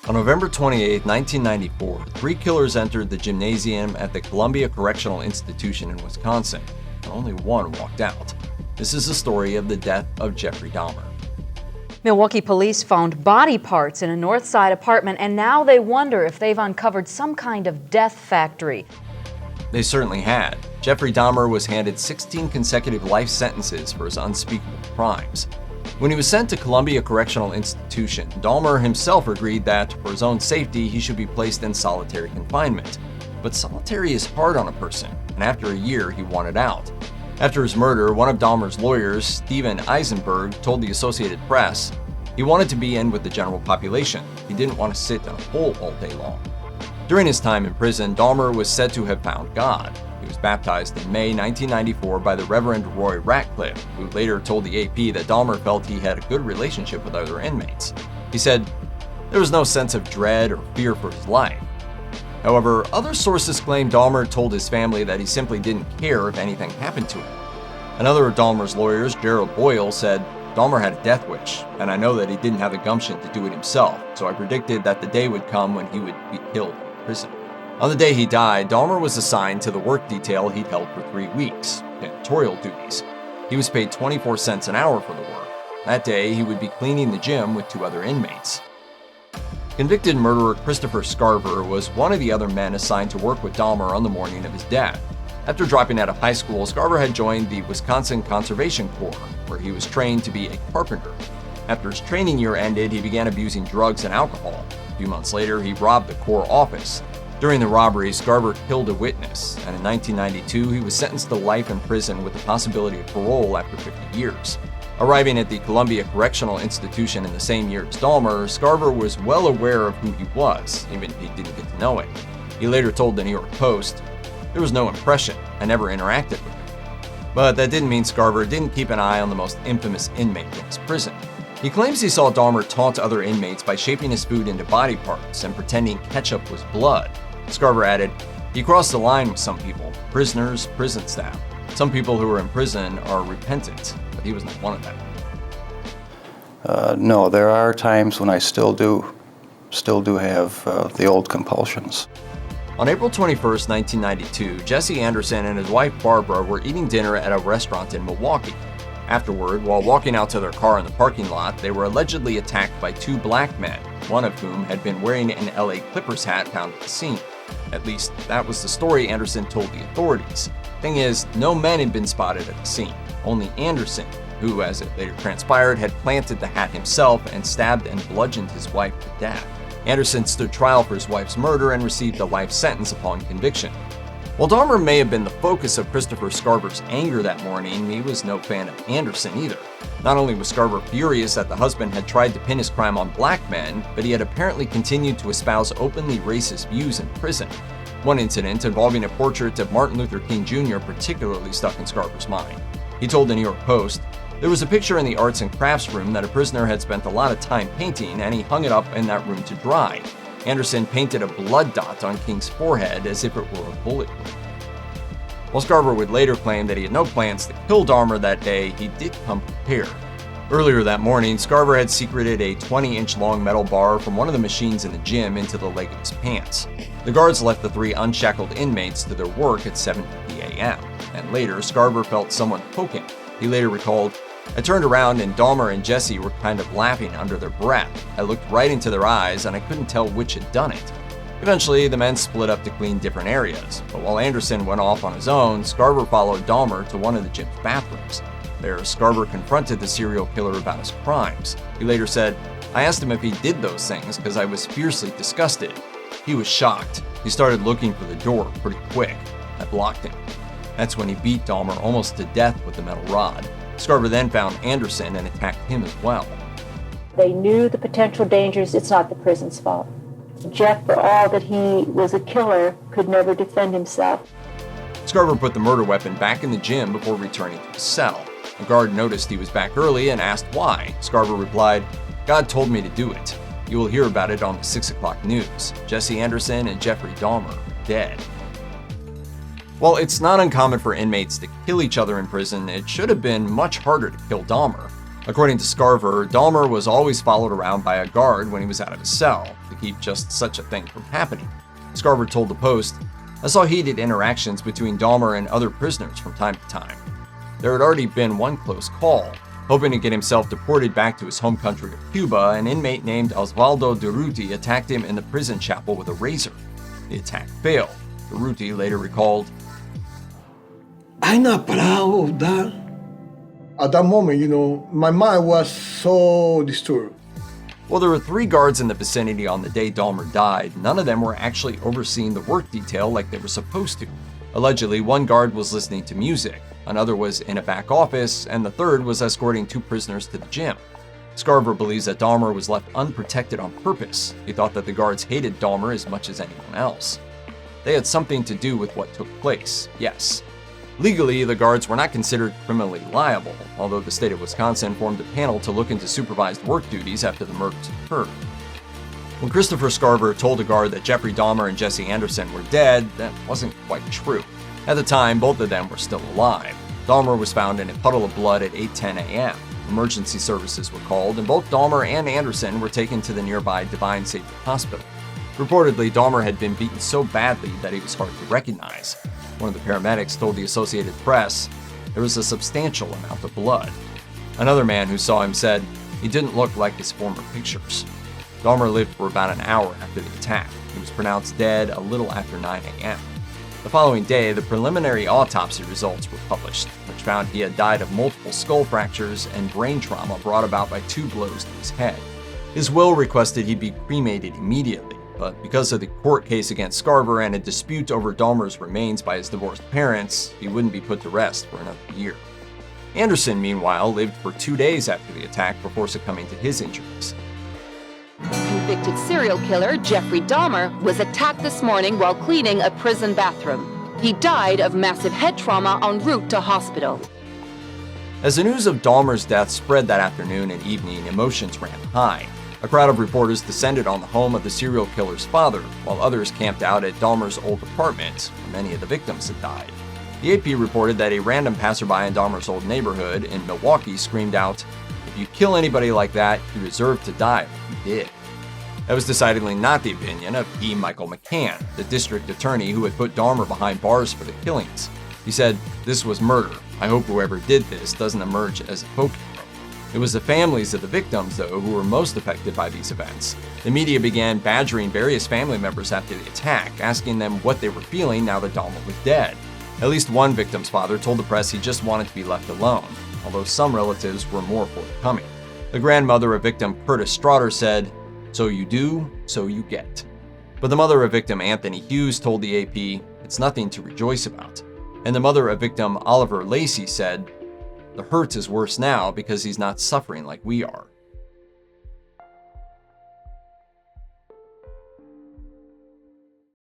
On November 28, 1994, three killers entered the gymnasium at the Columbia Correctional Institution in Wisconsin, and only one walked out. This is the story of the death of Jeffrey Dahmer. Milwaukee police found body parts in a North Side apartment, and now they wonder if they've uncovered some kind of death factory. They certainly had. Jeffrey Dahmer was handed 16 consecutive life sentences for his unspeakable crimes. When he was sent to Columbia Correctional Institution, Dahmer himself agreed that, for his own safety, he should be placed in solitary confinement. But solitary is hard on a person, and after a year, he wanted out. After his murder, one of Dahmer's lawyers, Steven Eisenberg, told the Associated Press he wanted to be in with the general population. He didn't want to sit in a hole all day long. During his time in prison, Dahmer was said to have found God. He was baptized in May 1994 by the Reverend Roy Ratcliffe, who later told the AP that Dahmer felt he had a good relationship with other inmates. He said, "There was no sense of dread or fear for his life." However, other sources claim Dahmer told his family that he simply didn't care if anything happened to him. Another of Dahmer's lawyers, Gerald Boyle, said, "Dahmer had a death wish, and I know that he didn't have the gumption to do it himself, so I predicted that the day would come when he would be killed in prison." On the day he died, Dahmer was assigned to the work detail he'd held for 3 weeks, janitorial duties. He was paid 24 cents an hour for the work. That day, he would be cleaning the gym with 2 other inmates. Convicted murderer Christopher Scarver was one of the other men assigned to work with Dahmer on the morning of his death. After dropping out of high school, Scarver had joined the Wisconsin Conservation Corps, where he was trained to be a carpenter. After his training year ended, he began abusing drugs and alcohol. A few months later, he robbed the Corps office. During the robbery, Scarver killed a witness, and in 1992, he was sentenced to life in prison with the possibility of parole after 50 years. Arriving at the Columbia Correctional Institution in the same year as Dahmer, Scarver was well aware of who he was, even if he didn't get to know him. He later told the New York Post, "There was no impression. I never interacted with him." But that didn't mean Scarver didn't keep an eye on the most infamous inmate in his prison. He claims he saw Dahmer taunt other inmates by shaping his food into body parts and pretending ketchup was blood. Scarver added, "He crossed the line with some people, prisoners, prison staff. Some people who are in prison are repentant, but he was not one of them." No, there are times when I still do have the old compulsions. On April 21, 1992, Jesse Anderson and his wife Barbara were eating dinner at a restaurant in Milwaukee. Afterward, while walking out to their car in the parking lot, they were allegedly attacked by 2 black men, one of whom had been wearing an LA Clippers hat found at the scene. At least, that was the story Anderson told the authorities. Thing is, no men had been spotted at the scene, only Anderson, who, as it later transpired, had planted the hat himself and stabbed and bludgeoned his wife to death. Anderson stood trial for his wife's murder and received a life sentence upon conviction. While Dahmer may have been the focus of Christopher Scarver's anger that morning, he was no fan of Anderson either. Not only was Scarver furious that the husband had tried to pin his crime on black men, but he had apparently continued to espouse openly racist views in prison. One incident involving a portrait of Martin Luther King Jr. particularly stuck in Scarver's mind. He told the New York Post, "There was a picture in the arts and crafts room that a prisoner had spent a lot of time painting, and he hung it up in that room to dry. Anderson painted a blood dot on King's forehead as if it were a bullet wound." While Scarver would later claim that he had no plans to kill Dahmer that day, he did come prepared. Earlier that morning, Scarver had secreted a 20-inch long metal bar from one of the machines in the gym into the leg of his pants. The guards left the 3 unshackled inmates to their work at 7:50 a.m., and later Scarver felt someone poke him. He later recalled, "I turned around and Dahmer and Jesse were kind of laughing under their breath. I looked right into their eyes and I couldn't tell which had done it." Eventually, the men split up to clean different areas, but while Anderson went off on his own, Scarver followed Dahmer to one of the gym's bathrooms. There, Scarver confronted the serial killer about his crimes. He later said, "I asked him if he did those things because I was fiercely disgusted. He was shocked. He started looking for the door pretty quick. I blocked him." That's when he beat Dahmer almost to death with the metal rod. Scarver then found Anderson and attacked him as well. They knew the potential dangers. It's not the prison's fault. Jeff, for all that he was a killer, could never defend himself. Scarver put the murder weapon back in the gym before returning to his cell. A guard noticed he was back early and asked why. Scarver replied, "God told me to do it. You will hear about it on the 6 o'clock news. Jesse Anderson and Jeffrey Dahmer dead." While it's not uncommon for inmates to kill each other in prison, it should have been much harder to kill Dahmer. According to Scarver, Dahmer was always followed around by a guard when he was out of his cell to keep just such a thing from happening. Scarver told the Post, "I saw heated interactions between Dahmer and other prisoners from time to time. There had already been one close call. Hoping to get himself deported back to his home country of Cuba, an inmate named Osvaldo Durruti attacked him in the prison chapel with a razor. The attack failed." Durruti later recalled, "I'm not proud of that." At that moment, my mind was so disturbed. While there were 3 guards in the vicinity on the day Dahmer died, none of them were actually overseeing the work detail like they were supposed to. Allegedly, one guard was listening to music, another was in a back office, and the third was escorting 2 prisoners to the gym. Scarver believes that Dahmer was left unprotected on purpose. He thought that the guards hated Dahmer as much as anyone else. They had something to do with what took place, yes. Legally, the guards were not considered criminally liable, although the state of Wisconsin formed a panel to look into supervised work duties after the murders occurred. When Christopher Scarver told a guard that Jeffrey Dahmer and Jesse Anderson were dead, that wasn't quite true. At the time, both of them were still alive. Dahmer was found in a puddle of blood at 8:10 a.m. Emergency services were called, and both Dahmer and Anderson were taken to the nearby Divine Safety Hospital. Reportedly, Dahmer had been beaten so badly that he was hard to recognize. One of the paramedics told the Associated Press there was a substantial amount of blood. Another man who saw him said he didn't look like his former pictures. Dahmer lived for about an hour after the attack. He was pronounced dead a little after 9 a.m. The following day, the preliminary autopsy results were published, which found he had died of multiple skull fractures and brain trauma brought about by 2 blows to his head. His will requested he be cremated immediately, but because of the court case against Scarver and a dispute over Dahmer's remains by his divorced parents, he wouldn't be put to rest for another year. Anderson, meanwhile, lived for 2 days after the attack before succumbing to his injuries. Convicted serial killer Jeffrey Dahmer was attacked this morning while cleaning a prison bathroom. He died of massive head trauma en route to hospital. As the news of Dahmer's death spread that afternoon and evening, emotions ran high. A crowd of reporters descended on the home of the serial killer's father, while others camped out at Dahmer's old apartment, where many of the victims had died. The AP reported that a random passerby in Dahmer's old neighborhood in Milwaukee screamed out, "If you kill anybody like that, you deserve to die like you did." That was decidedly not the opinion of E. Michael McCann, the district attorney who had put Dahmer behind bars for the killings. He said, "This was murder. I hope whoever did this doesn't emerge as a folk hero." It was the families of the victims, though, who were most affected by these events. The media began badgering various family members after the attack, asking them what they were feeling now that Dahmer was dead. At least one victim's father told the press he just wanted to be left alone, although some relatives were more forthcoming. The grandmother of victim Curtis Straughter said, "So you do, so you get." But the mother of victim Anthony Hughes told the AP, "It's nothing to rejoice about." And the mother of victim Oliver Lacey said, "The hurt is worse now because he's not suffering like we are."